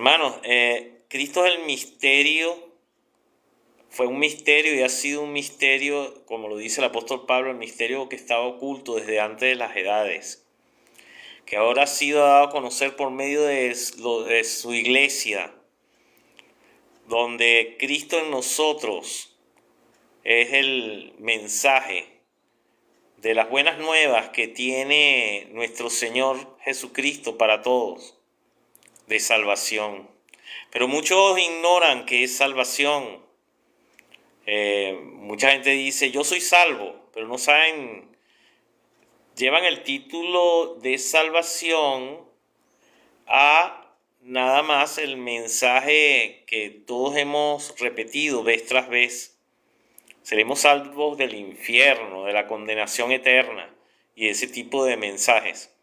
Hermanos, Cristo es el misterio, fue un misterio y ha sido un misterio, como lo dice el apóstol Pablo, el misterio que estaba oculto desde antes de las edades, que ahora ha sido dado a conocer por medio de su iglesia, donde Cristo en nosotros es el mensaje de las buenas nuevas que tiene nuestro Señor Jesucristo para todos, de salvación. Pero muchos ignoran que es salvación. Mucha gente dice, yo soy salvo, pero no saben, llevan el título de salvación a nada más el mensaje que todos hemos repetido vez tras vez. Seremos salvos del infierno, de la condenación eterna y ese tipo de mensajes.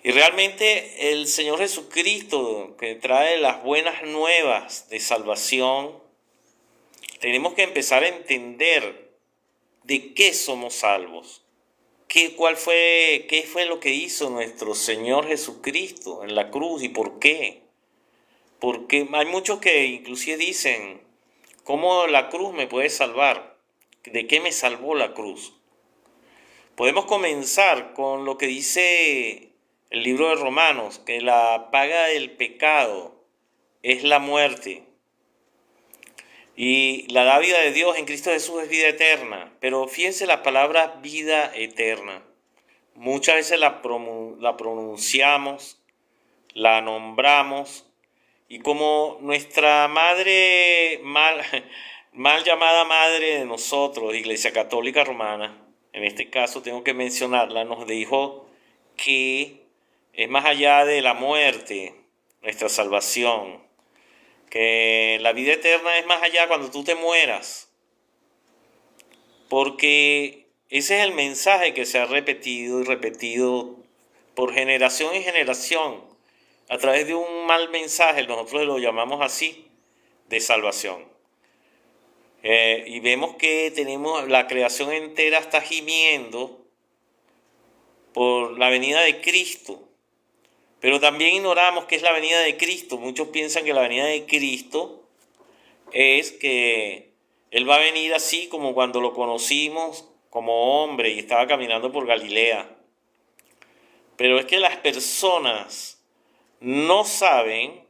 Y realmente el Señor Jesucristo, que trae las buenas nuevas de salvación, tenemos que empezar a entender de qué somos salvos. ¿Qué fue lo que hizo nuestro Señor Jesucristo en la cruz y por qué? Porque hay muchos que inclusive dicen, ¿cómo la cruz me puede salvar? ¿De qué me salvó la cruz? Podemos comenzar con lo que dice el libro de Romanos, que la paga del pecado es la muerte. Y la dávida de Dios en Cristo Jesús es vida eterna. Pero fíjense la palabra vida eterna. Muchas veces la pronunciamos, la nombramos, y como nuestra madre, mal llamada madre de nosotros, Iglesia Católica Romana, en este caso tengo que mencionarla, nos dijo que es más allá de la muerte, nuestra salvación, que la vida eterna es más allá cuando tú te mueras, porque ese es el mensaje que se ha repetido y repetido por generación en generación, a través de un mal mensaje, nosotros lo llamamos así, de salvación. Y vemos que tenemos la creación entera está gimiendo por la venida de Cristo, pero también ignoramos qué es la venida de Cristo. Muchos piensan que la venida de Cristo es que Él va a venir así como cuando lo conocimos como hombre y estaba caminando por Galilea. Pero es que las personas no saben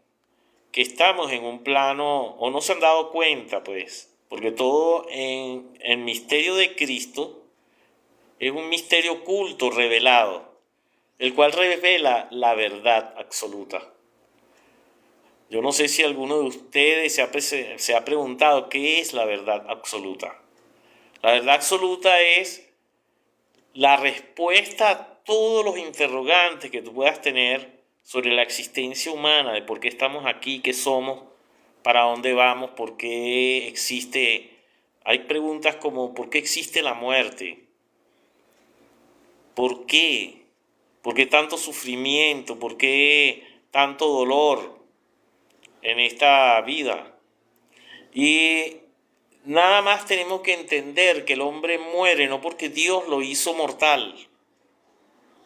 que estamos en un plano, o no se han dado cuenta, pues, porque todo en el misterio de Cristo es un misterio oculto, revelado, el cual revela la verdad absoluta. Yo no sé si alguno de ustedes se ha preguntado qué es la verdad absoluta. La verdad absoluta es la respuesta a todos los interrogantes que tú puedas tener sobre la existencia humana, de por qué estamos aquí, qué somos, para dónde vamos, por qué existe. Hay preguntas como ¿por qué existe la muerte? ¿Por qué? ¿Por qué tanto sufrimiento? ¿Por qué tanto dolor en esta vida? Y nada más tenemos que entender que el hombre muere no porque Dios lo hizo mortal.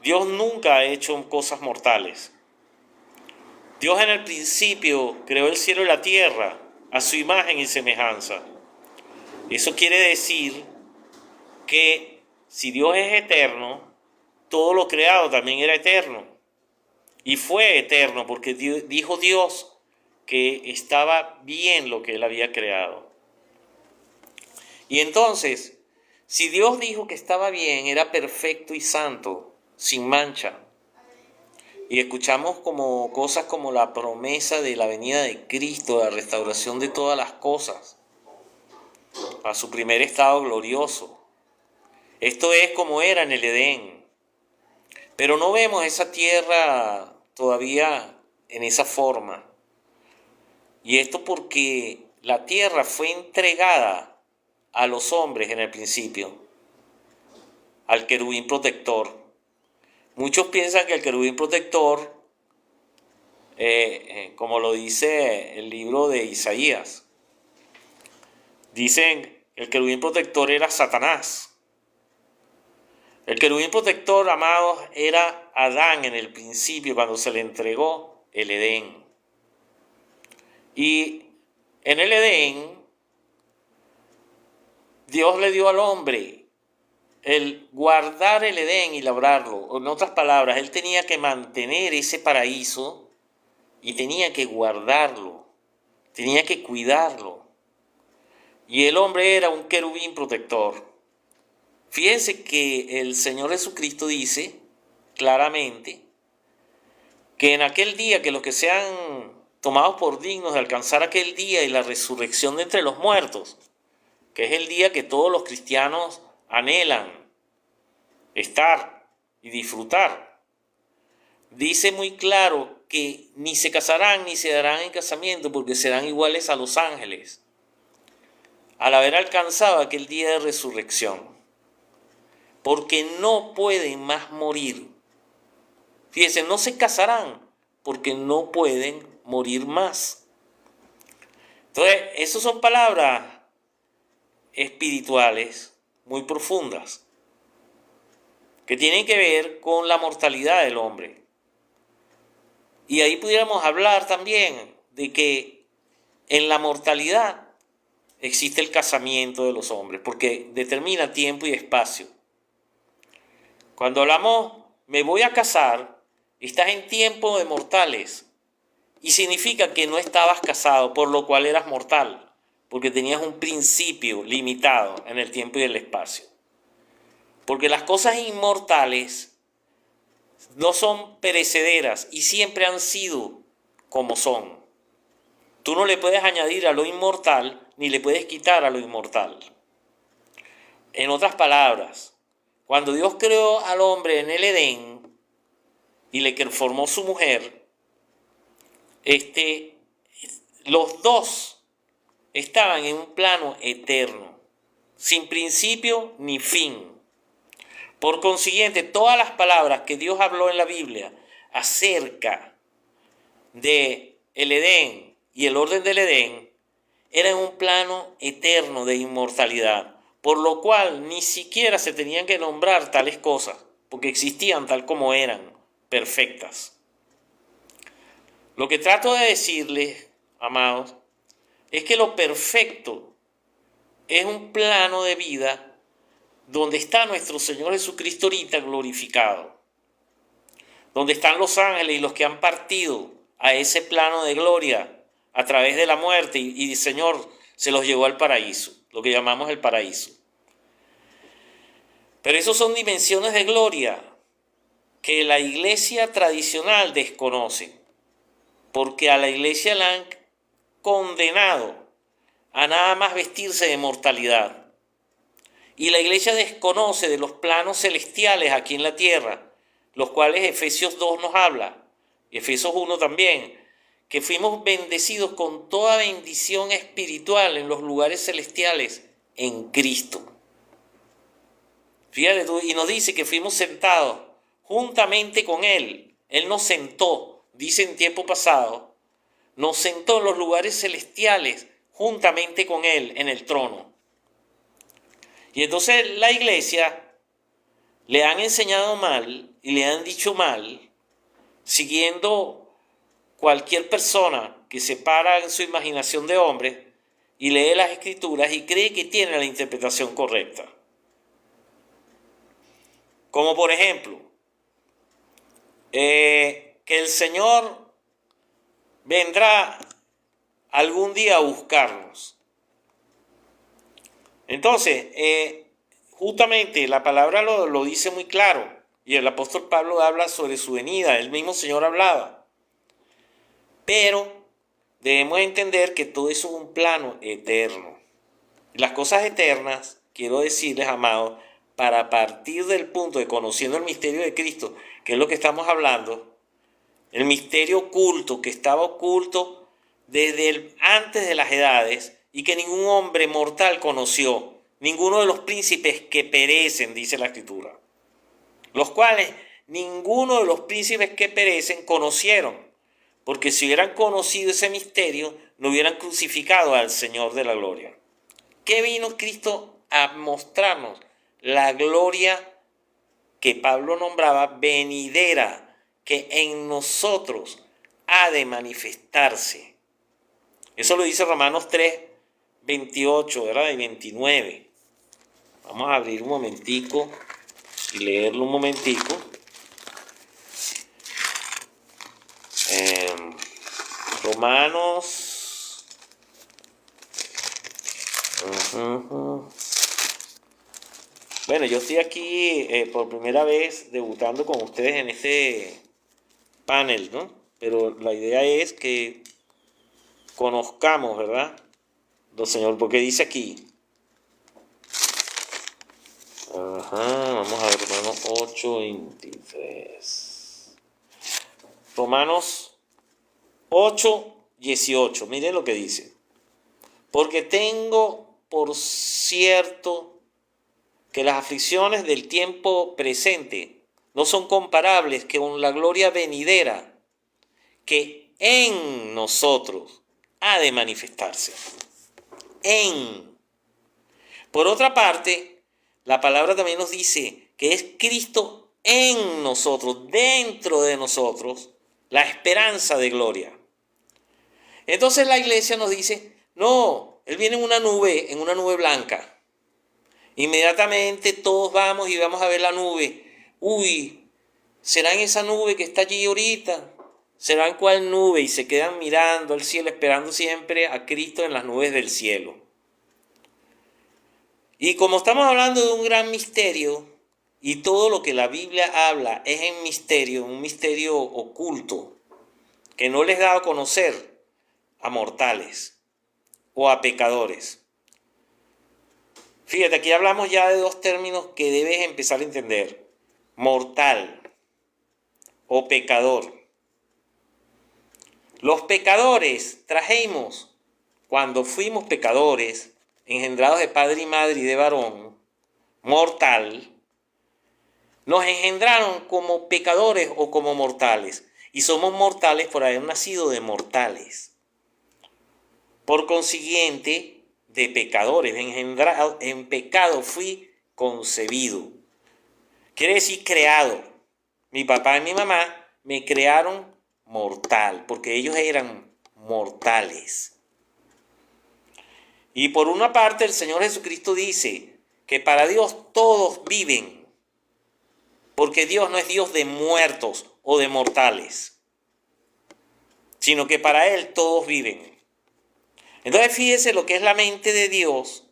Dios nunca ha hecho cosas mortales. Dios en el principio creó el cielo y la tierra a su imagen y semejanza. Eso quiere decir que si Dios es eterno, todo lo creado también era eterno. Y fue eterno porque dijo Dios que estaba bien lo que Él había creado. Y entonces, si Dios dijo que estaba bien, era perfecto y santo, sin mancha. Y escuchamos como cosas como la promesa de la venida de Cristo, la restauración de todas las cosas, a su primer estado glorioso. Esto es como era en el Edén. Pero no vemos esa tierra todavía en esa forma. Y esto porque la tierra fue entregada a los hombres en el principio, al querubín protector. Muchos piensan que el querubín protector, como lo dice el libro de Isaías, dicen que el querubín protector era Satanás. El querubín protector, amados, era Adán en el principio cuando se le entregó el Edén. Y en el Edén, Dios le dio al hombre el guardar el Edén y labrarlo. En otras palabras, él tenía que mantener ese paraíso y tenía que guardarlo, tenía que cuidarlo. Y el hombre era un querubín protector. Fíjense que el Señor Jesucristo dice claramente que en aquel día, que los que sean tomados por dignos de alcanzar aquel día y la resurrección de entre los muertos, que es el día que todos los cristianos anhelan estar y disfrutar, dice muy claro que ni se casarán ni se darán en casamiento, porque serán iguales a los ángeles, al haber alcanzado aquel día de resurrección, porque no pueden más morir. Fíjense, no se casarán porque no pueden morir más. Entonces, esas son palabras espirituales muy profundas que tienen que ver con la mortalidad del hombre. Y ahí pudiéramos hablar también de que en la mortalidad existe el casamiento de los hombres, porque determina tiempo y espacio. Cuando hablamos, me voy a casar, estás en tiempo de mortales y significa que no estabas casado, por lo cual eras mortal, porque tenías un principio limitado en el tiempo y el espacio. Porque las cosas inmortales no son perecederas y siempre han sido como son. Tú no le puedes añadir a lo inmortal ni le puedes quitar a lo inmortal. En otras palabras, cuando Dios creó al hombre en el Edén y le formó su mujer, los dos estaban en un plano eterno, sin principio ni fin. Por consiguiente, todas las palabras que Dios habló en la Biblia acerca de el Edén y el orden del Edén eran un plano eterno de inmortalidad, por lo cual ni siquiera se tenían que nombrar tales cosas, porque existían tal como eran, perfectas. Lo que trato de decirles, amados, es que lo perfecto es un plano de vida donde está nuestro Señor Jesucristo ahorita glorificado, donde están los ángeles y los que han partido a ese plano de gloria a través de la muerte y el Señor se los llevó al paraíso, lo que llamamos el paraíso. Pero esos son dimensiones de gloria que la iglesia tradicional desconoce, porque a la iglesia la han condenado a nada más vestirse de mortalidad. Y la iglesia desconoce de los planos celestiales aquí en la tierra, los cuales Efesios 2 nos habla, Efesios 1 también, que fuimos bendecidos con toda bendición espiritual en los lugares celestiales en Cristo. Fíjate tú, y nos dice que fuimos sentados juntamente con Él. Él nos sentó, dice en tiempo pasado, nos sentó en los lugares celestiales juntamente con Él en el trono. Y entonces la iglesia le han enseñado mal y le han dicho mal, siguiendo cualquier persona que se para en su imaginación de hombre y lee las escrituras y cree que tiene la interpretación correcta. Como por ejemplo, que el Señor vendrá algún día a buscarnos. Entonces, justamente la palabra lo dice muy claro, y el apóstol Pablo habla sobre su venida, el mismo Señor hablaba. Pero debemos entender que todo eso es un plano eterno. Las cosas eternas, quiero decirles, amados, para partir del punto de conociendo el misterio de Cristo, que es lo que estamos hablando, el misterio oculto que estaba oculto desde antes de las edades y que ningún hombre mortal conoció, ninguno de los príncipes que perecen, dice la Escritura, los cuales ninguno de los príncipes que perecen conocieron, porque si hubieran conocido ese misterio, no hubieran crucificado al Señor de la gloria. ¿Qué vino Cristo a mostrarnos? La gloria que Pablo nombraba venidera, que en nosotros ha de manifestarse. Eso lo dice Romanos 3, 28, ¿verdad? Y 29. Vamos a abrir un momentico y leerlo un momentico. Romanos. Bueno, yo estoy aquí por primera vez debutando con ustedes en este panel, ¿no? Pero la idea es que conozcamos, ¿verdad? Lo Señor, porque dice aquí. Vamos a ver, Romanos 8, 23. Romanos 8, 18. Miren lo que dice. Porque tengo por cierto que las aflicciones del tiempo presente no son comparables con la gloria venidera que en nosotros ha de manifestarse. Por otra parte, la palabra también nos dice que es Cristo en nosotros, dentro de nosotros, la esperanza de gloria. Entonces la iglesia nos dice, no, Él viene en una nube blanca. Inmediatamente todos vamos y vamos a ver la nube. Uy, ¿será en esa nube que está allí ahorita? ¿Será en cuál nube? Y se quedan mirando al cielo, esperando siempre a Cristo en las nubes del cielo. Y como estamos hablando de un gran misterio, y todo lo que la Biblia habla es en misterio, un misterio oculto, que no les da a conocer a mortales o a pecadores. Fíjate, aquí hablamos ya de dos términos que debes empezar a entender. Mortal o pecador. Los pecadores trajimos, cuando fuimos pecadores, engendrados de padre y madre y de varón, mortal, nos engendraron como pecadores o como mortales. Y somos mortales por haber nacido de mortales. Por consiguiente, de pecadores, engendrado, en pecado fui concebido. Quiere decir creado. Mi papá y mi mamá me crearon mortal, porque ellos eran mortales. Y por una parte el Señor Jesucristo dice que para Dios todos viven, porque Dios no es Dios de muertos o de mortales, sino que para Él todos viven. Entonces fíjese lo que es la mente de Dios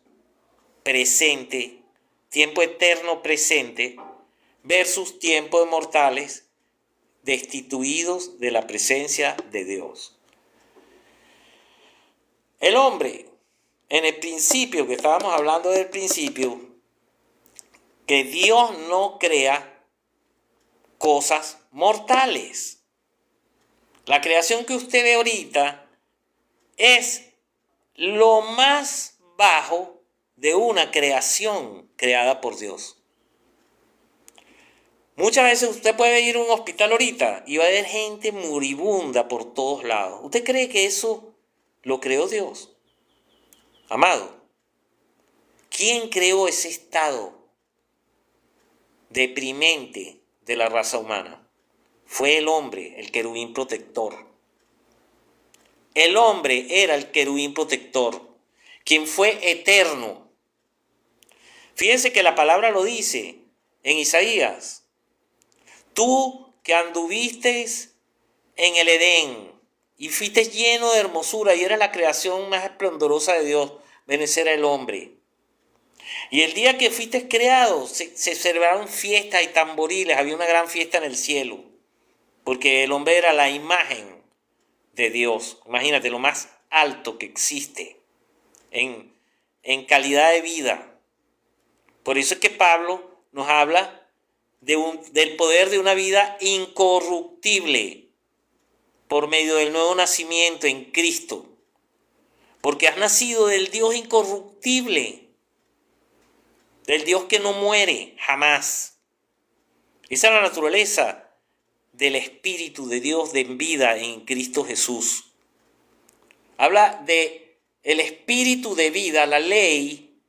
presente, tiempo eterno presente, versus tiempo de mortales destituidos de la presencia de Dios. El hombre, en el principio, que estábamos hablando del principio, que Dios no crea cosas mortales. La creación que usted ve ahorita es lo más bajo de una creación creada por Dios. Muchas veces usted puede ir a un hospital ahorita y va a haber gente moribunda por todos lados. ¿Usted cree que eso lo creó Dios? Amado, ¿quién creó ese estado deprimente de la raza humana? Fue el hombre, el querubín protector. El hombre era el querubín protector, quien fue eterno. Fíjense que la palabra lo dice en Isaías. Tú que anduviste en el Edén y fuiste lleno de hermosura y eras la creación más esplendorosa de Dios, ese era el hombre. Y el día que fuiste creado se celebraron fiestas y tamboriles, había una gran fiesta en el cielo, porque el hombre era la imagen de Dios. Imagínate, lo más alto que existe en calidad de vida. Por eso es que Pablo nos habla del poder de una vida incorruptible por medio del nuevo nacimiento en Cristo. Porque has nacido del Dios incorruptible, del Dios que no muere jamás. Esa es la naturaleza del Espíritu de Dios de vida en Cristo Jesús. Habla de el Espíritu de vida, la ley,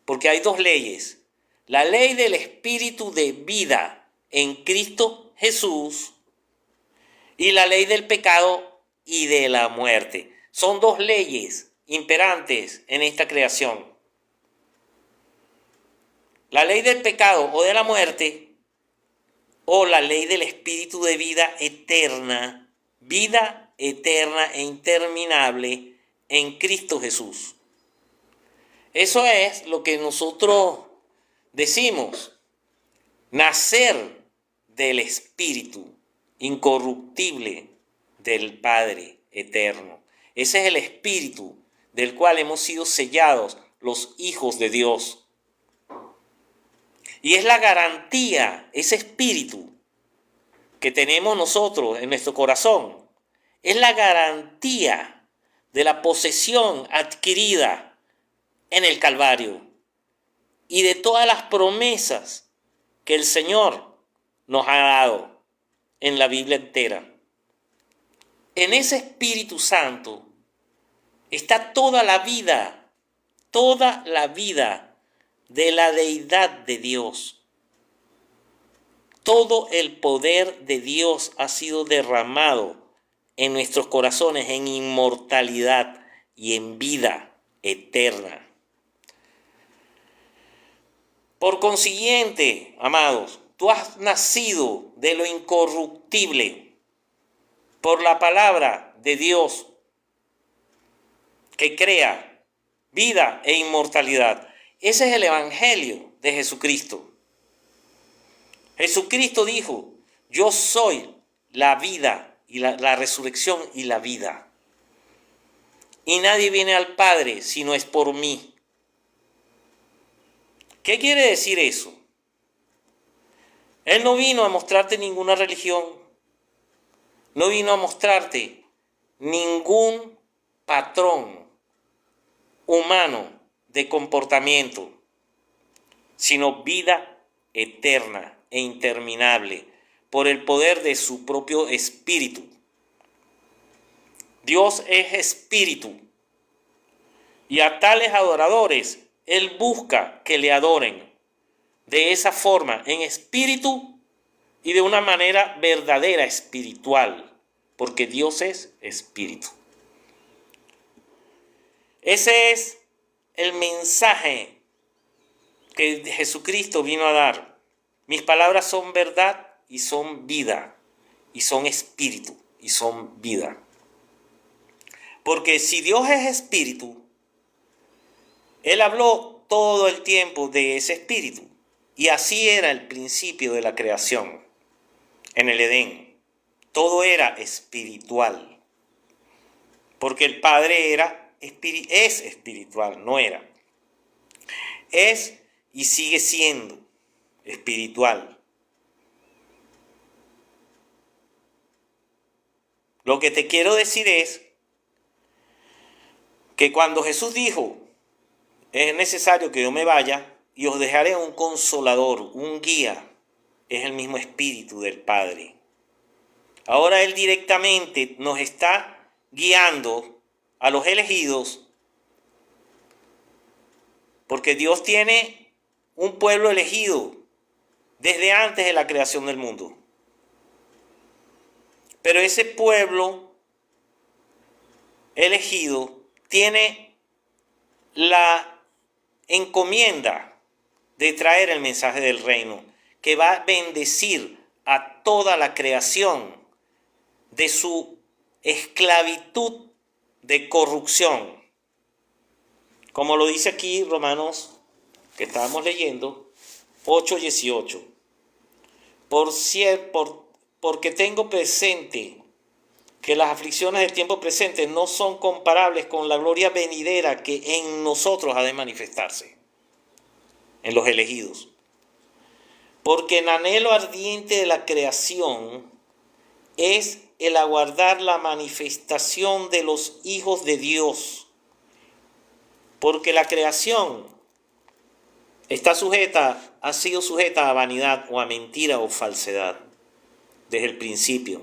porque hay dos leyes. La ley del Espíritu de vida en Cristo Jesús y la ley del pecado y de la muerte. Son dos leyes imperantes en esta creación. La ley del pecado o de la muerte, o la ley del espíritu de vida eterna e interminable en Cristo Jesús. Eso es lo que nosotros decimos, nacer del espíritu incorruptible del Padre eterno. Ese es el espíritu del cual hemos sido sellados los hijos de Dios. Y es la garantía, ese espíritu que tenemos nosotros en nuestro corazón, es la garantía de la posesión adquirida en el Calvario y de todas las promesas que el Señor nos ha dado en la Biblia entera. En ese Espíritu Santo está toda la vida de la deidad de Dios. Todo el poder de Dios ha sido derramado en nuestros corazones en inmortalidad y en vida eterna. Por consiguiente, amados, tú has nacido de lo incorruptible por la palabra de Dios que crea vida e inmortalidad. Ese es el evangelio de Jesucristo. Jesucristo dijo, yo soy la vida y la resurrección y la vida. Y nadie viene al Padre si no es por mí. ¿Qué quiere decir eso? Él no vino a mostrarte ninguna religión, no vino a mostrarte ningún patrón humano de comportamiento, sino vida eterna e interminable por el poder de su propio espíritu. Dios es espíritu y a tales adoradores Él busca que le adoren de esa forma, en espíritu y de una manera verdadera espiritual, porque Dios es espíritu. Ese es el mensaje que Jesucristo vino a dar. Mis palabras son verdad y son vida, y son espíritu y son vida. Porque si Dios es espíritu, Él habló todo el tiempo de ese espíritu. Y así era el principio de la creación en el Edén. Todo era espiritual. Porque el Padre es espiritual, no era. Es y sigue siendo espiritual. Lo que te quiero decir es que cuando Jesús dijo, es necesario que yo me vaya y os dejaré un consolador, un guía, es el mismo espíritu del Padre. Ahora Él directamente nos está guiando a los elegidos, porque Dios tiene un pueblo elegido desde antes de la creación del mundo. Pero ese pueblo elegido tiene la encomienda de traer el mensaje del reino, que va a bendecir a toda la creación de su esclavitud de corrupción. Como lo dice aquí Romanos, que estábamos leyendo, 8:18. Porque tengo presente que las aflicciones del tiempo presente no son comparables con la gloria venidera que en nosotros ha de manifestarse, en los elegidos. Porque el anhelo ardiente de la creación es el aguardar la manifestación de los hijos de Dios. Porque la creación ha sido sujeta a vanidad o a mentira o falsedad desde el principio.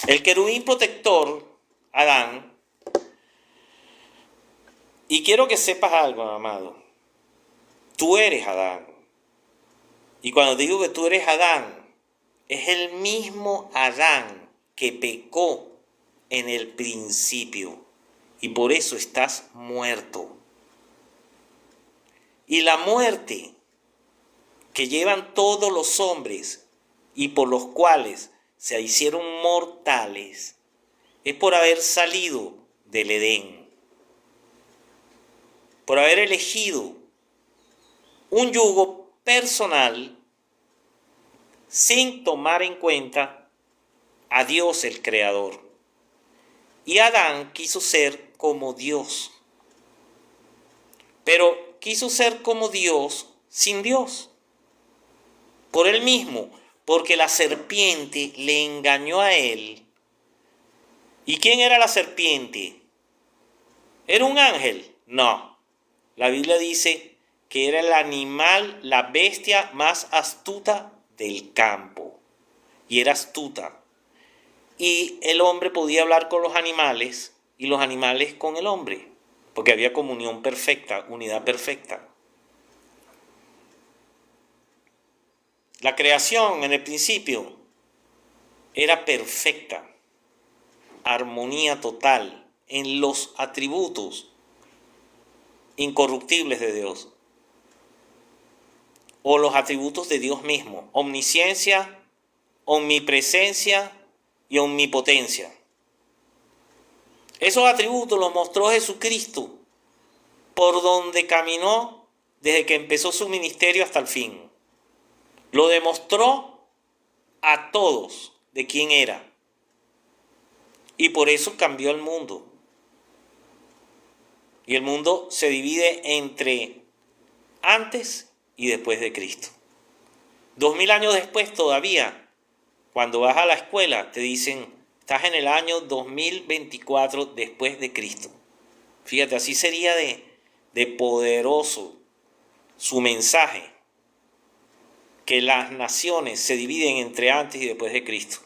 El querubín protector, Adán, y quiero que sepas algo, amado, tú eres Adán. Y cuando digo que tú eres Adán, es el mismo Adán que pecó en el principio y por eso estás muerto. Y la muerte que llevan todos los hombres y por los cuales se hicieron mortales es por haber salido del Edén, por haber elegido un yugo personal sin tomar en cuenta a Dios el Creador. Y Adán quiso ser como Dios, pero quiso ser como Dios sin Dios, por él mismo, porque la serpiente le engañó a él. ¿Y quién era la serpiente? ¿Era un ángel? No. La Biblia dice que era el animal, la bestia más astuta del campo. Y era astuta. Y el hombre podía hablar con los animales y los animales con el hombre, porque había comunión perfecta, unidad perfecta. La creación en el principio era perfecta, armonía total en los atributos incorruptibles de Dios, o los atributos de Dios mismo: omnisciencia, omnipresencia y omnipotencia. Esos atributos los mostró Jesucristo por donde caminó desde que empezó su ministerio hasta el fin. Lo demostró a todos de quién era. Y por eso cambió el mundo. Y el mundo se divide entre antes y después de Cristo. 2000 años después todavía, cuando vas a la escuela, te dicen: estás en el año 2024 después de Cristo. Fíjate, así sería de poderoso su mensaje, que las naciones se dividen entre antes y después de Cristo.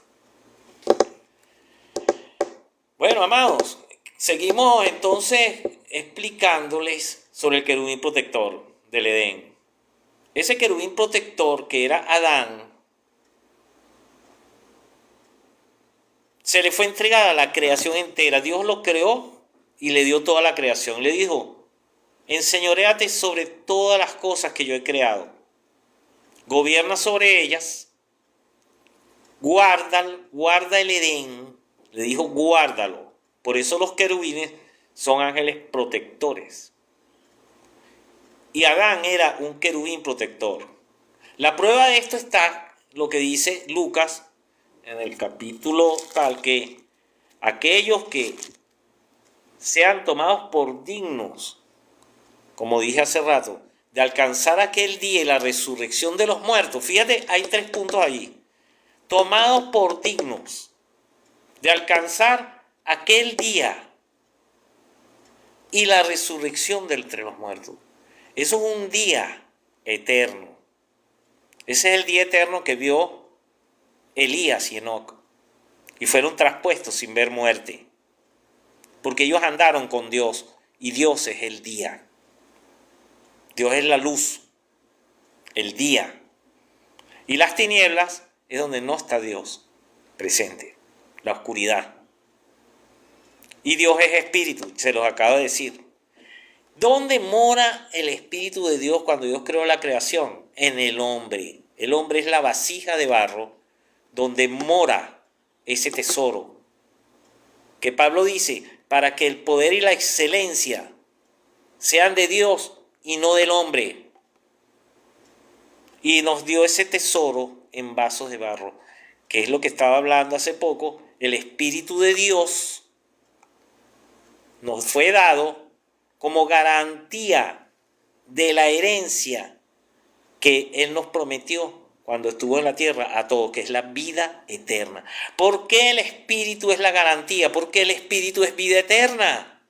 Bueno, amados, seguimos entonces explicándoles sobre el querubín protector del Edén. Ese querubín protector, que era Adán, se le fue entregada la creación entera. Dios lo creó y le dio toda la creación. Le dijo: enseñoréate sobre todas las cosas que yo he creado. Gobierna sobre ellas. Guarda el Edén. Le dijo: guárdalo. Por eso los querubines son ángeles protectores. Y Adán era un querubín protector. La prueba de esto está lo que dice Lucas en el capítulo tal, que aquellos que sean tomados por dignos, como dije hace rato, de alcanzar aquel día y la resurrección de los muertos. Fíjate, hay 3 puntos allí. Tomados por dignos de alcanzar aquel día y la resurrección de entre los muertos. Eso es un día eterno. Ese es el día eterno que vio Elías y Enoc, y fueron traspuestos sin ver muerte, porque ellos andaron con Dios, y Dios es el día. Dios es la luz, el día. Y las tinieblas es donde no está Dios presente, la oscuridad. Y Dios es espíritu, se los acabo de decir. ¿Dónde mora el Espíritu de Dios cuando Dios creó la creación? En el hombre. El hombre es la vasija de barro donde mora ese tesoro. Que Pablo dice: para que el poder y la excelencia sean de Dios y no del hombre. Y nos dio ese tesoro en vasos de barro, que es lo que estaba hablando hace poco. El Espíritu de Dios nos fue dado como garantía de la herencia que Él nos prometió cuando estuvo en la tierra a todos, que es la vida eterna. ¿Por qué el Espíritu es la garantía? Porque el Espíritu es vida eterna.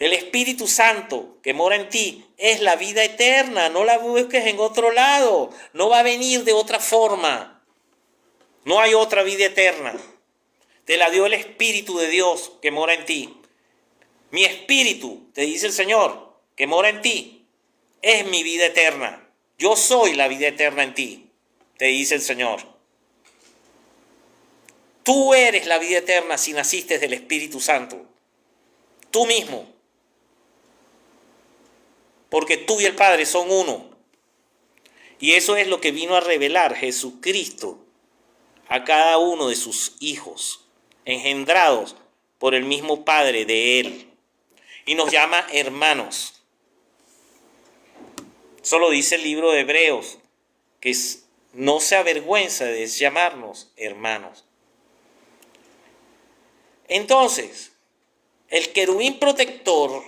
El Espíritu Santo que mora en ti es la vida eterna. No la busques en otro lado. No va a venir de otra forma. No hay otra vida eterna. Te la dio el Espíritu de Dios que mora en ti. Mi espíritu, te dice el Señor, que mora en ti, es mi vida eterna. Yo soy la vida eterna en ti, te dice el Señor. Tú eres la vida eterna si naciste del Espíritu Santo. tú mismo, porque tú y el Padre son uno. Y eso es lo que vino a revelar Jesucristo a cada uno de sus hijos, engendrados por el mismo Padre de Él. Y nos llama hermanos. Eso lo dice el libro de Hebreos, que no se avergüenza de llamarnos hermanos. Entonces, el querubín protector,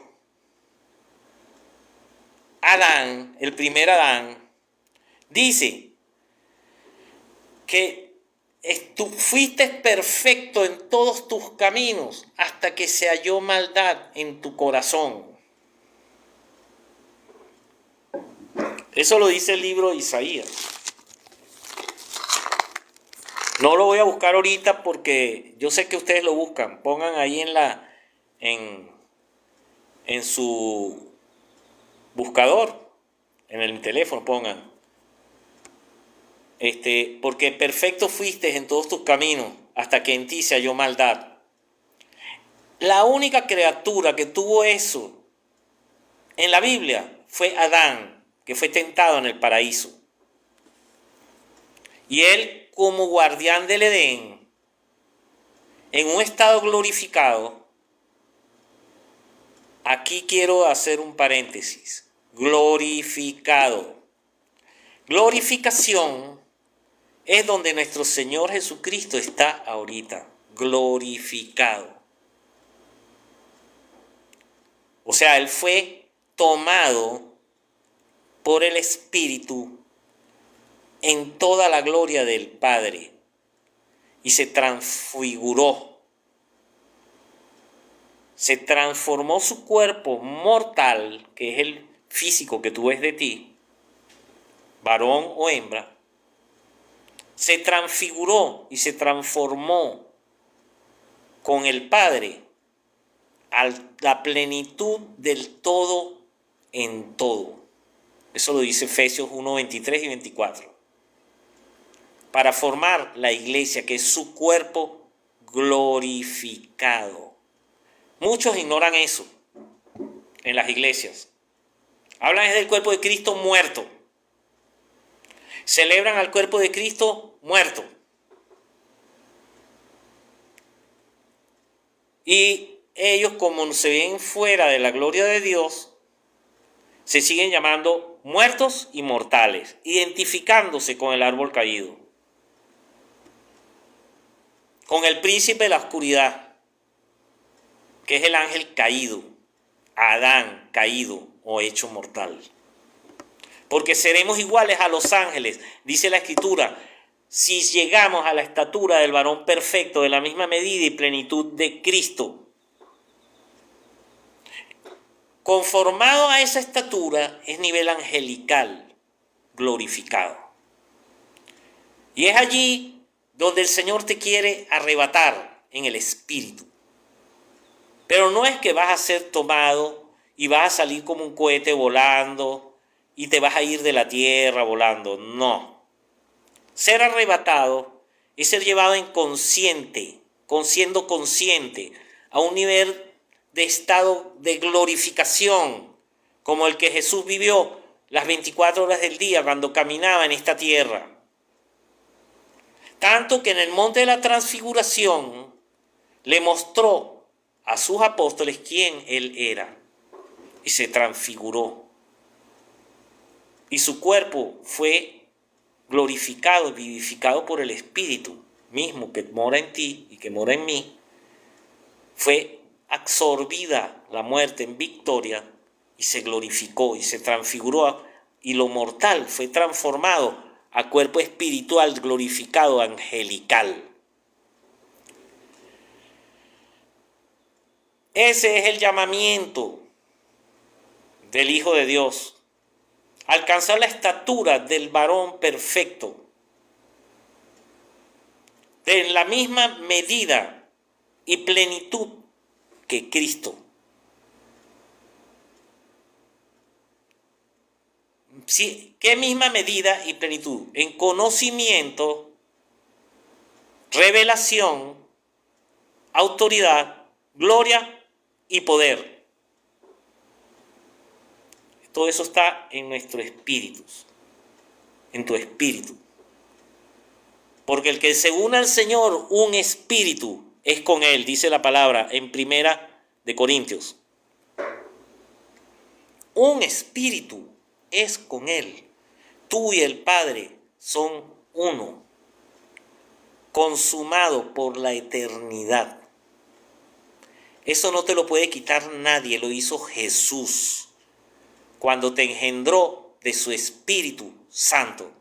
Adán, el primer Adán, dice que tú fuiste perfecto en todos tus caminos hasta que se halló maldad en tu corazón. Eso lo dice el libro de Isaías. No lo voy a buscar ahorita porque yo sé que ustedes lo buscan. Pongan ahí en su buscador, en el teléfono, pongan. Porque perfecto fuiste en todos tus caminos hasta que en ti se halló maldad. La única criatura que tuvo eso en la Biblia fue Adán, que fue tentado en el paraíso. Y él, como guardián del Edén, en un estado glorificado, aquí quiero hacer un paréntesis, glorificado. Glorificación es donde nuestro Señor Jesucristo está ahorita, glorificado. O sea, Él fue tomado por el Espíritu en toda la gloria del Padre y se transfiguró. Se transformó su cuerpo mortal, que es el físico que tú ves de ti, varón o hembra, se transfiguró y se transformó con el Padre a la plenitud del todo en todo. Eso lo dice Efesios 1, 23 y 24. Para formar la iglesia, que es su cuerpo glorificado. Muchos ignoran eso en las iglesias. Hablan del cuerpo de Cristo muerto. Celebran al cuerpo de Cristo muerto. Y ellos, como se ven fuera de la gloria de Dios, se siguen llamando muertos y mortales, identificándose con el árbol caído, con el príncipe de la oscuridad, que es el ángel caído, Adán caído o hecho mortal. Porque seremos iguales a los ángeles, dice la Escritura, si llegamos a la estatura del varón perfecto, de la misma medida y plenitud de Cristo. Conformado a esa estatura es nivel angelical, glorificado. Y es allí donde el Señor te quiere arrebatar en el Espíritu. Pero no es que vas a ser tomado y vas a salir como un cohete volando y te vas a ir de la tierra volando. No. Ser arrebatado es ser llevado siendo consciente, a un nivel de estado de glorificación, como el que Jesús vivió las 24 horas del día cuando caminaba en esta tierra. Tanto que en el monte de la transfiguración le mostró a sus apóstoles quién Él era y se transfiguró. Y su cuerpo fue glorificado, vivificado por el Espíritu mismo que mora en ti y que mora en mí. Fue absorbida la muerte en victoria y se glorificó y se transfiguró, y lo mortal fue transformado a cuerpo espiritual glorificado, angelical. Ese es el llamamiento del Hijo de Dios. Alcanzar la estatura del varón perfecto, de la misma medida y plenitud que Cristo. Sí, ¿qué misma medida y plenitud? En conocimiento, revelación, autoridad, gloria y poder. Todo eso está en nuestro espíritu, en tu espíritu. Porque el que se une al Señor, un espíritu, es con Él, dice la palabra en 1 Corintios. Un espíritu es con Él. Tú y el Padre son uno, consumado por la eternidad. Eso no te lo puede quitar nadie, lo hizo Jesús cuando te engendró de su Espíritu Santo.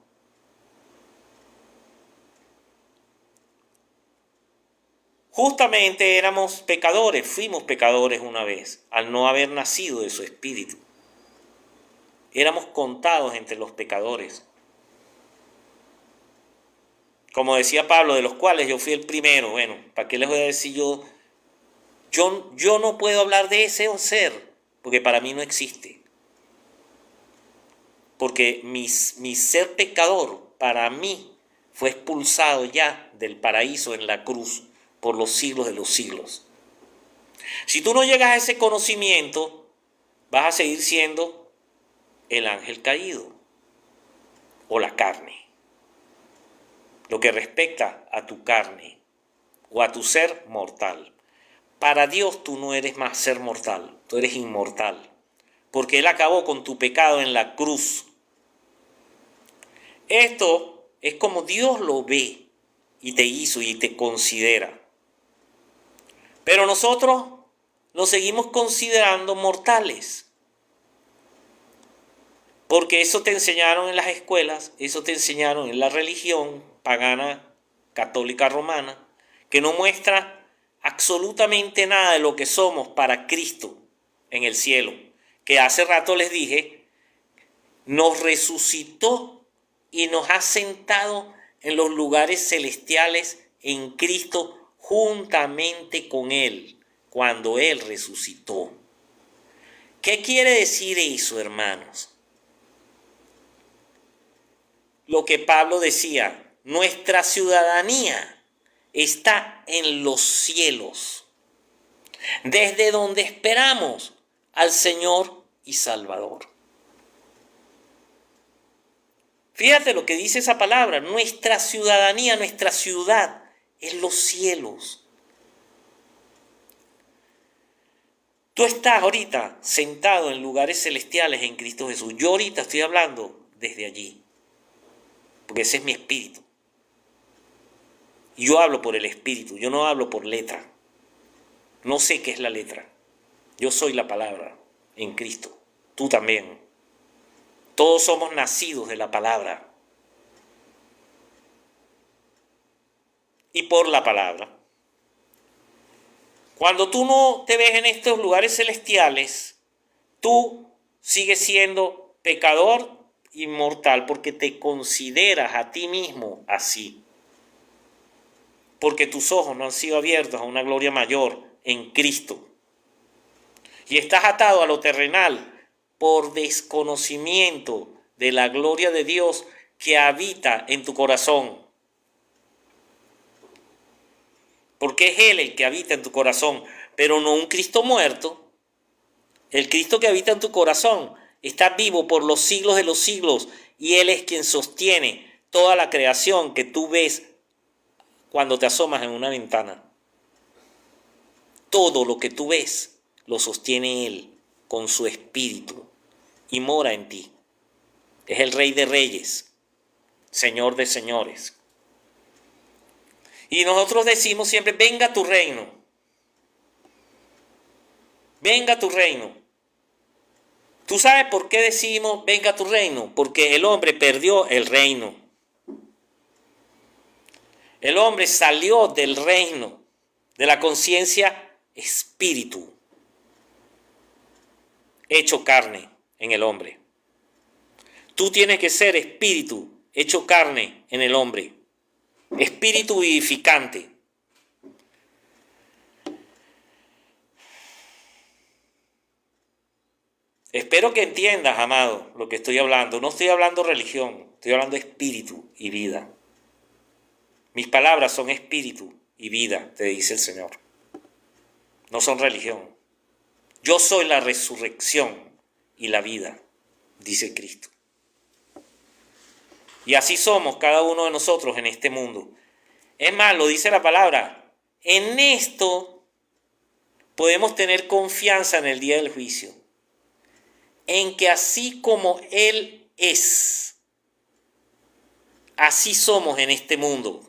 Justamente éramos pecadores, fuimos pecadores una vez, al no haber nacido de su Espíritu. Éramos contados entre los pecadores. Como decía Pablo, de los cuales yo fui el primero. Bueno, ¿para qué les voy a decir yo? Yo no puedo hablar de ese ser, porque para mí no existe. Porque mi ser pecador, para mí, fue expulsado ya del paraíso en la cruz por los siglos de los siglos. Si tú no llegas a ese conocimiento, vas a seguir siendo el ángel caído o la carne. Lo que respecta a tu carne o a tu ser mortal. Para Dios tú no eres más ser mortal, tú eres inmortal, porque Él acabó con tu pecado en la cruz. Esto es como Dios lo ve y te hizo y te considera. Pero nosotros nos seguimos considerando mortales, porque eso te enseñaron en las escuelas, eso te enseñaron en la religión pagana, católica romana, que no muestra absolutamente nada de lo que somos para Cristo en el cielo, que hace rato les dije, nos resucitó y nos ha sentado en los lugares celestiales en Cristo juntamente con Él, cuando Él resucitó. ¿Qué quiere decir eso, hermanos? Lo que Pablo decía, nuestra ciudadanía está en los cielos, desde donde esperamos al Señor y Salvador. Fíjate lo que dice esa palabra, nuestra ciudadanía, nuestra ciudad, en los cielos. Tú estás ahorita sentado en lugares celestiales en Cristo Jesús. Yo ahorita estoy hablando desde allí, porque ese es mi espíritu. Yo hablo por el espíritu, yo no hablo por letra. No sé qué es la letra. Yo soy la palabra en Cristo. Tú también. Todos somos nacidos de la palabra. Y por la palabra. Cuando tú no te ves en estos lugares celestiales, tú sigues siendo pecador y mortal porque te consideras a ti mismo así. Porque tus ojos no han sido abiertos a una gloria mayor en Cristo. Y estás atado a lo terrenal por desconocimiento de la gloria de Dios que habita en tu corazón. Porque es Él el que habita en tu corazón, pero no un Cristo muerto. El Cristo que habita en tu corazón está vivo por los siglos de los siglos y Él es quien sostiene toda la creación que tú ves cuando te asomas en una ventana. Todo lo que tú ves lo sostiene Él con su espíritu y mora en ti. Es el Rey de Reyes, Señor de Señores. Y nosotros decimos siempre, venga tu reino. Venga tu reino. ¿Tú sabes por qué decimos venga tu reino? Porque el hombre perdió el reino. El hombre salió del reino, de la conciencia espíritu, hecho carne en el hombre. Tú tienes que ser espíritu, hecho carne en el hombre. Espíritu vivificante. Espero que entiendas, amado, lo que estoy hablando. No estoy hablando religión, estoy hablando de espíritu y vida. Mis palabras son espíritu y vida, te dice el Señor. No son religión. Yo soy la resurrección y la vida, dice Cristo. Y así somos cada uno de nosotros en este mundo. Es más, lo dice la palabra. En esto podemos tener confianza en el día del juicio. En que así como Él es, así somos en este mundo.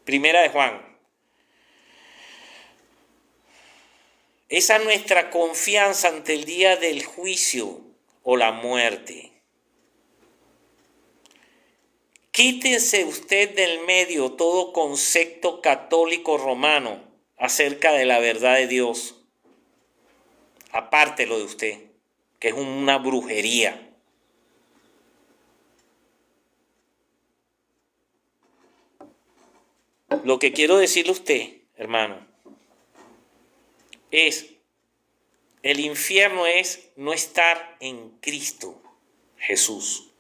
Primera de Juan. Esa es nuestra confianza ante el día del juicio o la muerte. Quítese usted del medio todo concepto católico romano acerca de la verdad de Dios. Apártelo de usted, que es una brujería. Lo que quiero decirle a usted, hermano, es, el infierno es no estar en Cristo Jesús,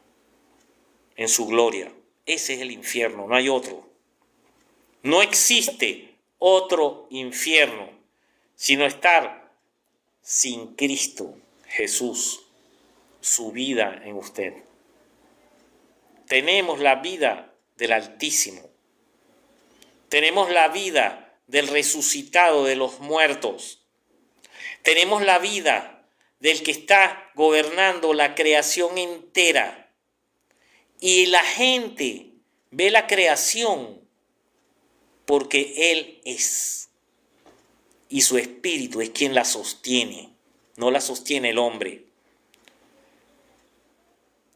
en su gloria. Ese es el infierno, no hay otro. No existe otro infierno, sino estar sin Cristo Jesús, su vida en usted. Tenemos la vida del Altísimo. Tenemos la vida del resucitado de los muertos. Tenemos la vida del que está gobernando la creación entera. Y la gente ve la creación porque Él es. Y su espíritu es quien la sostiene, no la sostiene el hombre.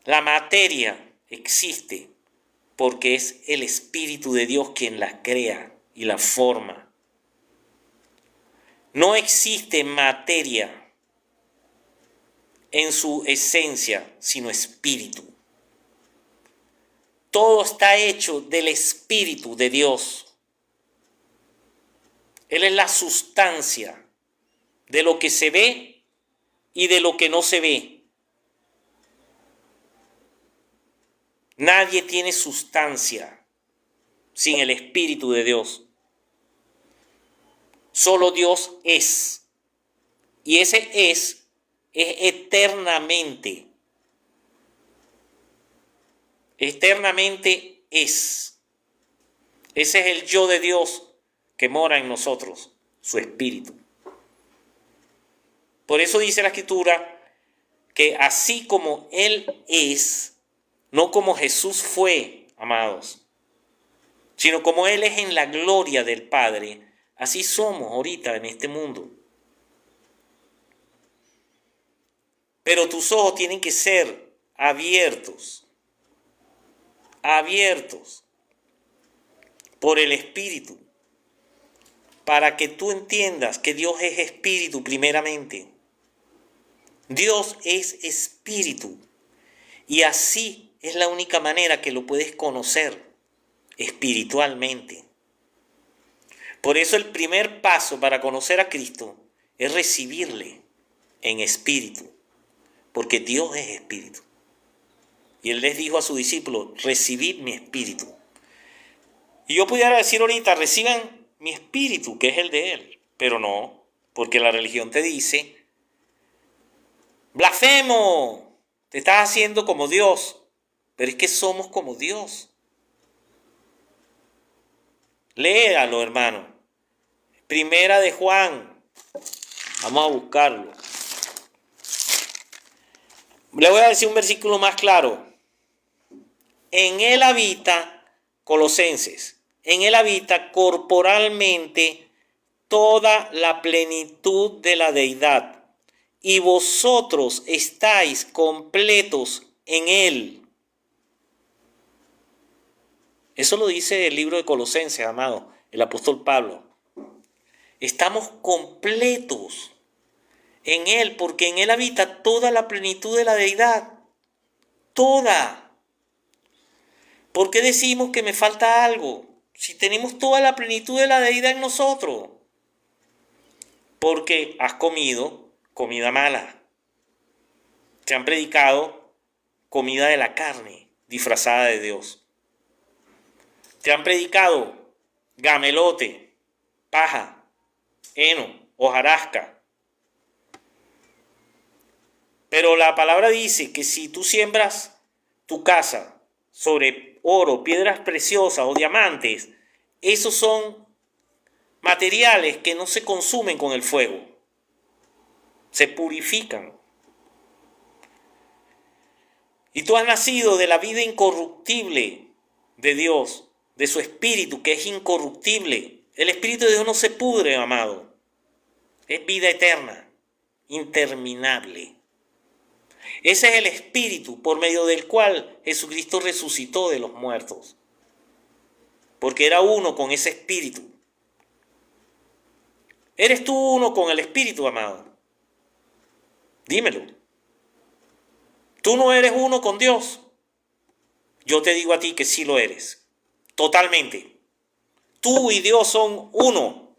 La materia existe porque es el Espíritu de Dios quien la crea y la forma. No existe materia en su esencia, sino espíritu. Todo está hecho del Espíritu de Dios. Él es la sustancia de lo que se ve y de lo que no se ve. Nadie tiene sustancia sin el Espíritu de Dios. Solo Dios es. Y ese es eternamente. Eternamente es. Ese es el yo de Dios que mora en nosotros, su Espíritu. Por eso dice la Escritura que así como Él es, no como Jesús fue, amados, sino como Él es en la gloria del Padre, así somos ahorita en este mundo. Pero tus ojos tienen que ser abiertos por el Espíritu, para que tú entiendas que Dios es Espíritu primeramente. Dios es Espíritu, y así es la única manera que lo puedes conocer espiritualmente. Por eso el primer paso para conocer a Cristo es recibirle en espíritu, porque Dios es Espíritu. Y Él les dijo a sus discípulos, recibid mi espíritu. Y yo pudiera decir ahorita, reciban mi espíritu, que es el de Él. Pero no, porque la religión te dice, blasfemo, te estás haciendo como Dios. Pero es que somos como Dios. Léalo, hermano. Primera de Juan. Vamos a buscarlo. Le voy a decir un versículo más claro. En Él habita, Colosenses, en Él habita corporalmente toda la plenitud de la deidad, y vosotros estáis completos en Él. Eso lo dice el libro de Colosenses, amado, el apóstol Pablo. Estamos completos en Él, porque en Él habita toda la plenitud de la deidad. Toda. ¿Por qué decimos que me falta algo? Si tenemos toda la plenitud de la deidad en nosotros. Porque has comido comida mala. Te han predicado comida de la carne, disfrazada de Dios. Te han predicado gamelote, paja, heno, hojarasca. Pero la palabra dice que si tú siembras tu casa sobre oro, piedras preciosas o diamantes, esos son materiales que no se consumen con el fuego, se purifican. Y tú has nacido de la vida incorruptible de Dios, de su espíritu que es incorruptible. El espíritu de Dios no se pudre, amado. Es vida eterna, interminable. Ese es el espíritu por medio del cual Jesucristo resucitó de los muertos. Porque era uno con ese espíritu. ¿Eres tú uno con el espíritu, amado? Dímelo. ¿Tú no eres uno con Dios? Yo te digo a ti que sí lo eres. Totalmente. Tú y Dios son uno.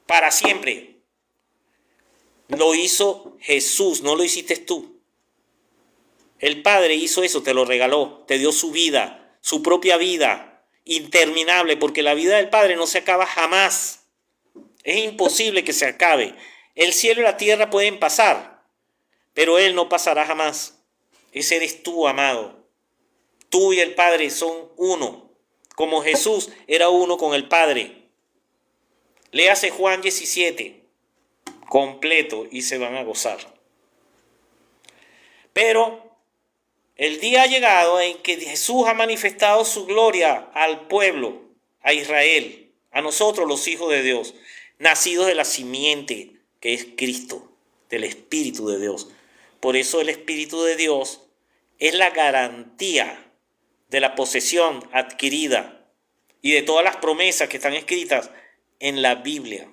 Para siempre. Lo hizo Jesús, no lo hiciste tú. El Padre hizo eso, te lo regaló, te dio su vida, su propia vida, interminable, porque la vida del Padre no se acaba jamás. Es imposible que se acabe. El cielo y la tierra pueden pasar, pero Él no pasará jamás. Ese eres tú, amado. Tú y el Padre son uno, como Jesús era uno con el Padre. Léase Juan 17, completo, y se van a gozar. Pero el día ha llegado en que Jesús ha manifestado su gloria al pueblo, a Israel, a nosotros los hijos de Dios, nacidos de la simiente que es Cristo, del Espíritu de Dios. Por eso el Espíritu de Dios es la garantía de la posesión adquirida y de todas las promesas que están escritas en la Biblia.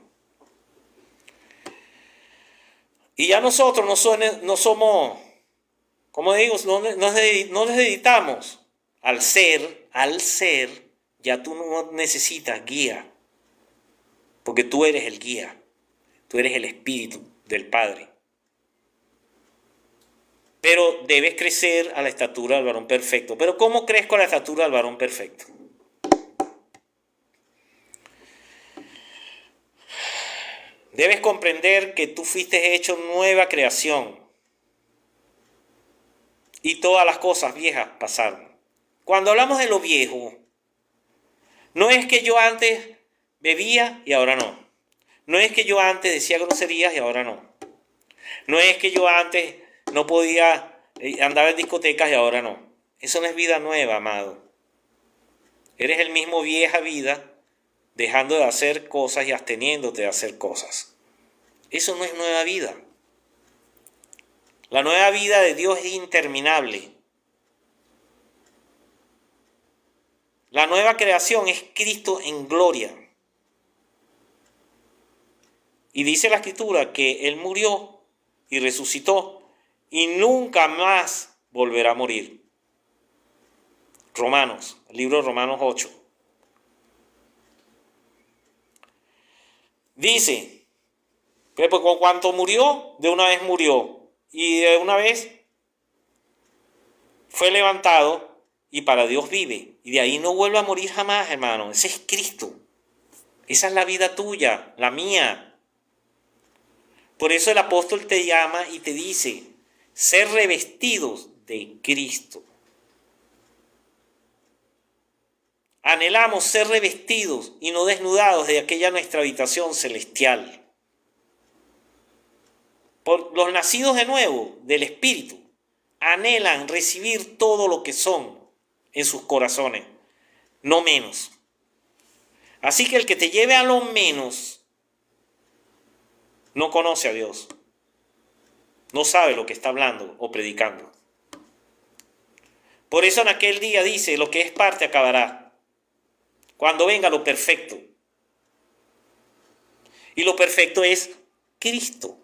Y ya nosotros no somos, como digo, no nos dedicamos al ser, ya tú no necesitas guía, porque tú eres el guía, tú eres el Espíritu del Padre. Pero debes crecer a la estatura del varón perfecto. ¿Pero cómo crezco a la estatura del varón perfecto? Debes comprender que tú fuiste hecho nueva creación y todas las cosas viejas pasaron. Cuando hablamos de lo viejo, no es que yo antes bebía y ahora no. No es que yo antes decía groserías y ahora no. No es que yo antes no podía andar en discotecas y ahora no. Eso no es vida nueva, amado. Eres el mismo vieja vida, dejando de hacer cosas y absteniéndote de hacer cosas. Eso no es nueva vida. La nueva vida de Dios es interminable. La nueva creación es Cristo en gloria. Y dice la Escritura que Él murió y resucitó y nunca más volverá a morir. Romanos, el libro de Romanos 8. Dice, pues cuando murió, de una vez murió y de una vez fue levantado y para Dios vive. Y de ahí no vuelve a morir jamás, hermano. Ese es Cristo. Esa es la vida tuya, la mía. Por eso el apóstol te llama y te dice, ser revestidos de Cristo. Anhelamos ser revestidos y no desnudados de aquella nuestra habitación celestial. Por los nacidos de nuevo del Espíritu anhelan recibir todo lo que son en sus corazones, no menos. Así que el que te lleve a lo menos no conoce a Dios, no sabe lo que está hablando o predicando. Por eso en aquel día dice, lo que es parte acabará. Cuando venga lo perfecto. Y lo perfecto es Cristo.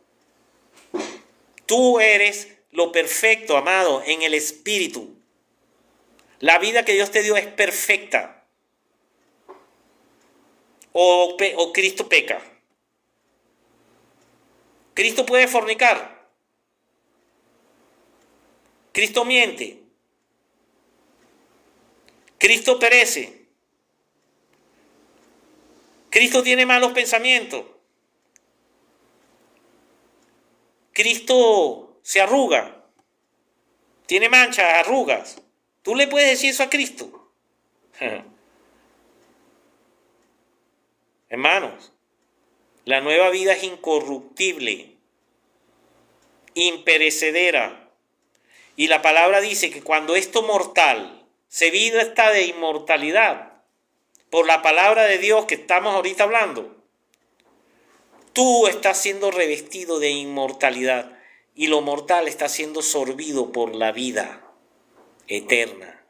Tú eres lo perfecto, amado, en el Espíritu. La vida que Dios te dio es perfecta. O Cristo peca. Cristo puede fornicar. Cristo miente. Cristo perece. Cristo tiene malos pensamientos. Cristo se arruga, tiene manchas, arrugas. ¿Tú le puedes decir eso a Cristo? Hermanos, la nueva vida es incorruptible, imperecedera. Y la palabra dice que cuando esto mortal se vista de inmortalidad, por la palabra de Dios que estamos ahorita hablando, tú estás siendo revestido de inmortalidad y lo mortal está siendo sorbido por la vida eterna.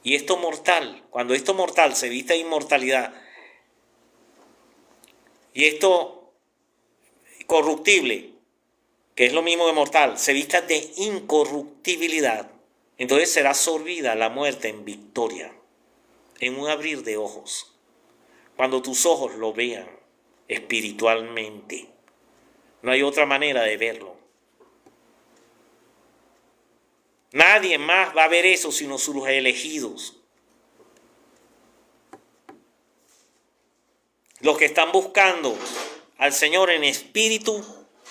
Y esto mortal, cuando esto mortal se viste de inmortalidad y esto corruptible, que es lo mismo que mortal, se vista de incorruptibilidad, entonces será sorbida la muerte en victoria, en un abrir de ojos, cuando tus ojos lo vean espiritualmente. No hay otra manera de verlo. Nadie más va a ver eso sino sus elegidos. Los que están buscando al Señor en espíritu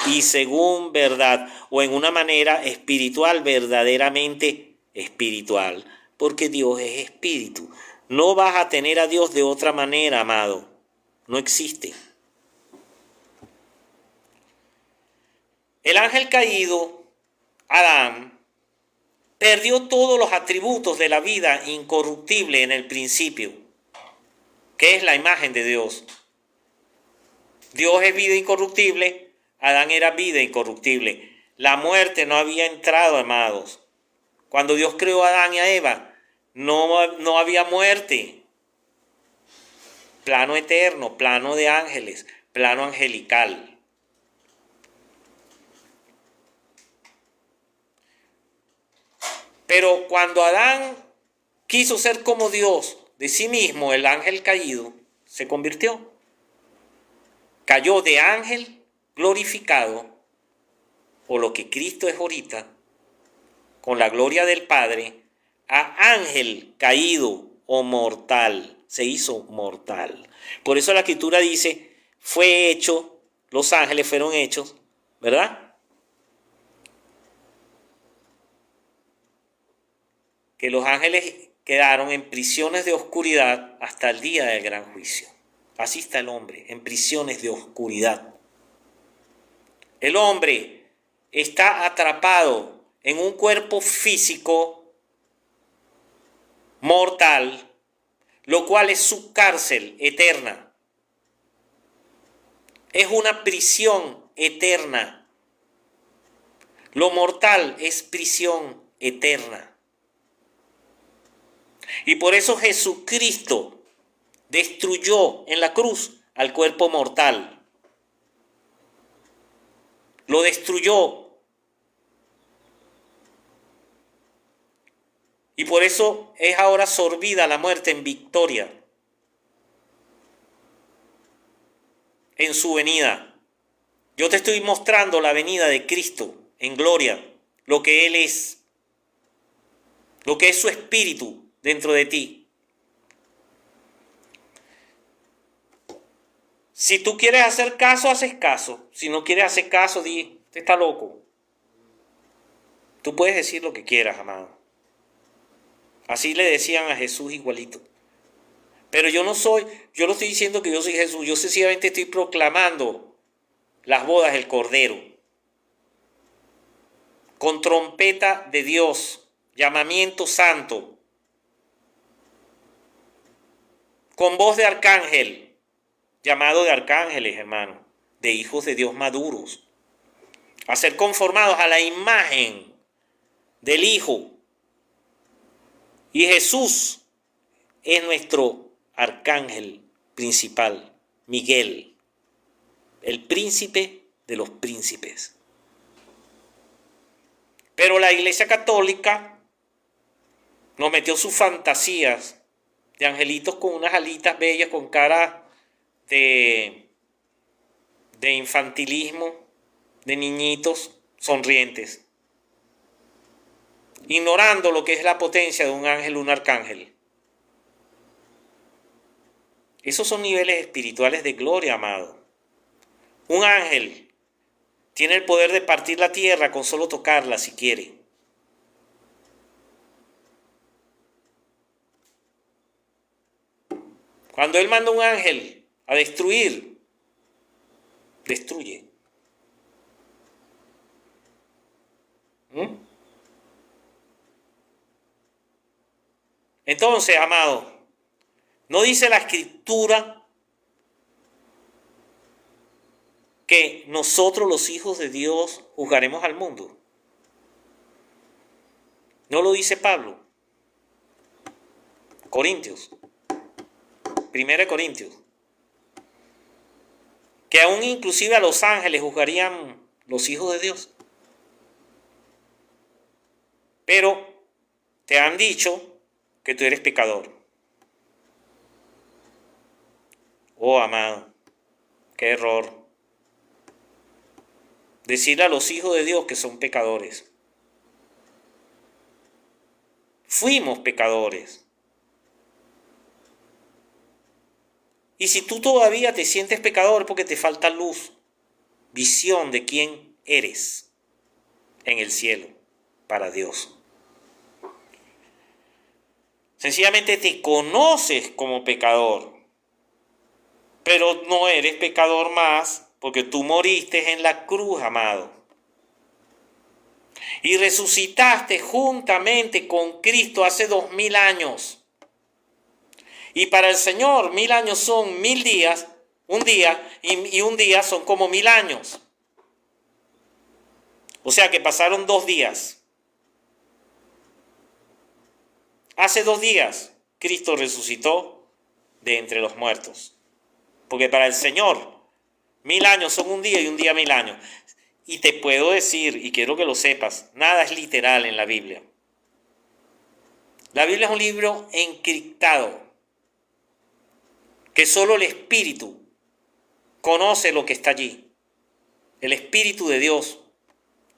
y según verdad, o en una manera espiritual, verdaderamente espiritual, porque Dios es espíritu. No vas a tener a Dios de otra manera, amado. No existe. El ángel caído, Adán, perdió todos los atributos de la vida incorruptible en el principio, que es la imagen de Dios. Dios es vida incorruptible, Adán era vida incorruptible. La muerte no había entrado, amados. Cuando Dios creó a Adán y a Eva, no había muerte. Plano eterno, plano de ángeles, plano angelical. Pero cuando Adán quiso ser como Dios de sí mismo, el ángel caído se convirtió. Cayó de ángel glorificado, o lo que Cristo es ahorita, con la gloria del Padre, a ángel caído o mortal. Se hizo mortal. Por eso la Escritura dice, fue hecho, los ángeles fueron hechos, ¿verdad? Que los ángeles quedaron en prisiones de oscuridad hasta el día del gran juicio. Así está el hombre, en prisiones de oscuridad. El hombre está atrapado en un cuerpo físico mortal, lo cual es su cárcel eterna. Es una prisión eterna. Lo mortal es prisión eterna. Y por eso Jesucristo destruyó en la cruz al cuerpo mortal. Lo destruyó. Y por eso es ahora sorbida la muerte en victoria. En su venida. Yo te estoy mostrando la venida de Cristo en gloria. Lo que Él es. Lo que es su espíritu dentro de ti. Si tú quieres hacer caso, haces caso. Si no quieres hacer caso, di, usted está loco. Tú puedes decir lo que quieras, amado. Así le decían a Jesús igualito. Pero yo no estoy diciendo que yo soy Jesús. Yo sencillamente estoy proclamando las bodas del Cordero. Con trompeta de Dios, llamamiento santo. Con voz de arcángel, llamado de arcángeles, hermano, de hijos de Dios maduros, a ser conformados a la imagen del Hijo. Y Jesús es nuestro arcángel principal, Miguel, el príncipe de los príncipes. Pero la Iglesia Católica nos metió sus fantasías de angelitos con unas alitas bellas, con cara de infantilismo, de niñitos sonrientes, ignorando lo que es la potencia de un ángel, un arcángel. Esos son niveles espirituales de gloria, amado. Un ángel Tiene el poder de partir la tierra con solo tocarla si quiere. Cuando Él manda un ángel a destruir, destruye. Entonces, amado, ¿no dice la Escritura que nosotros los hijos de Dios juzgaremos al mundo? ¿No lo dice Pablo? Corintios, 1 Corintios. Que aún inclusive a los ángeles juzgarían los hijos de Dios. Pero te han dicho que tú eres pecador. Oh, amado, qué error. Decirle a los hijos de Dios que son pecadores. Fuimos pecadores. Y si tú todavía te sientes pecador porque te falta luz, visión de quién eres en el cielo para Dios. Sencillamente te conoces como pecador, pero no eres pecador más porque tú moriste en la cruz, amado. Y resucitaste juntamente con Cristo hace 2000 años. Y para el Señor 1000 años son 1000 días, un día, y un día son como 1000 años. O sea que pasaron 2 días. Hace 2 días Cristo resucitó de entre los muertos. Porque para el Señor 1000 años son un día y un día 1000 años. Y te puedo decir, y quiero que lo sepas, nada es literal en la Biblia. La Biblia es un libro encriptado, que solo el Espíritu conoce lo que está allí. El Espíritu de Dios,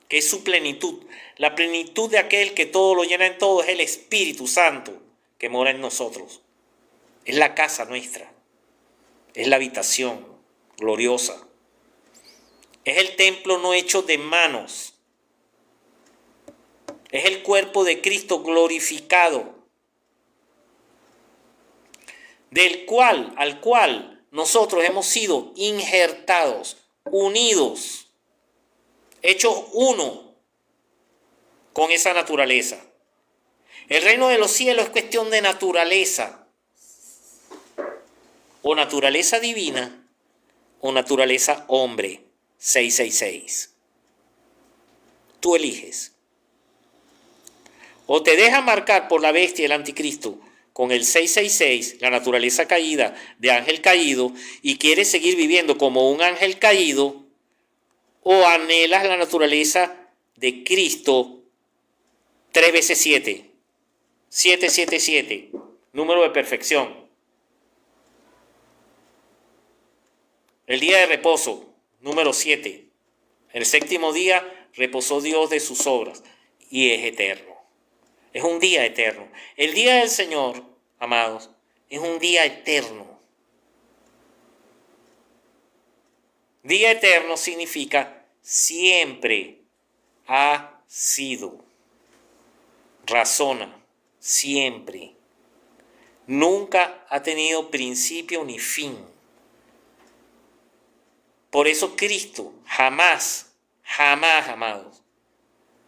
que es su plenitud. La plenitud de aquel que todo lo llena en todo es el Espíritu Santo que mora en nosotros. Es la casa nuestra. Es la habitación gloriosa. Es el templo no hecho de manos. Es el cuerpo de Cristo glorificado, al cual nosotros hemos sido injertados, unidos, hechos uno con esa naturaleza. El reino de los cielos es cuestión de naturaleza, o naturaleza divina, o naturaleza hombre, 666. Tú eliges. O te dejas marcar por la bestia, el anticristo, con el 666, la naturaleza caída de ángel caído, y quieres seguir viviendo como un ángel caído, o anhelas la naturaleza de Cristo 3 veces 7, 777, número de perfección. El día de reposo, número 7. El séptimo día reposó Dios de sus obras y es eterno. Es un día eterno. El día del Señor, amados, es un día eterno. Día eterno significa siempre ha sido. Razona, siempre. Nunca ha tenido principio ni fin. Por eso Cristo jamás, amados,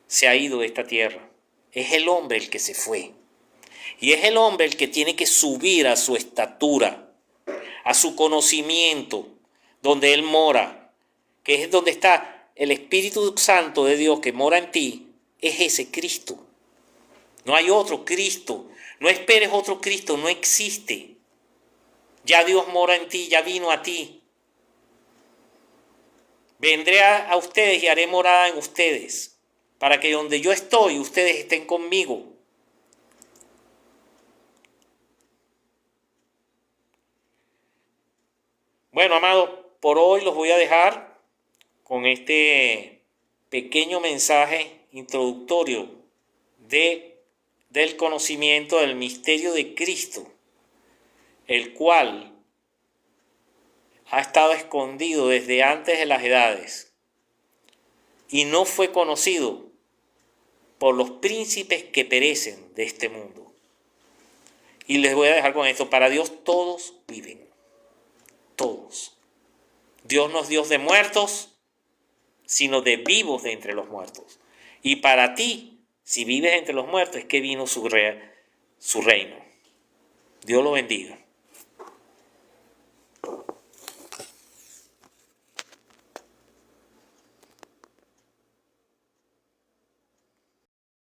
se ha ido de esta tierra. Es el hombre el que se fue. Y es el hombre el que tiene que subir a su estatura, a su conocimiento, donde Él mora, que es donde está el Espíritu Santo de Dios que mora en ti, es ese Cristo. No hay otro Cristo. No esperes otro Cristo, no existe. Ya Dios mora en ti, ya vino a ti. Vendré a ustedes y haré morada en ustedes, para que donde yo estoy, ustedes estén conmigo. Bueno, amados, por hoy los voy a dejar con este pequeño mensaje introductorio del conocimiento del misterio de Cristo, el cual ha estado escondido desde antes de las edades, y no fue conocido por los príncipes que perecen de este mundo. Y les voy a dejar con esto, para Dios todos viven, todos. Dios no es Dios de muertos, sino de vivos de entre los muertos. Y para ti, si vives entre los muertos, es que vino su reino. Dios lo bendiga.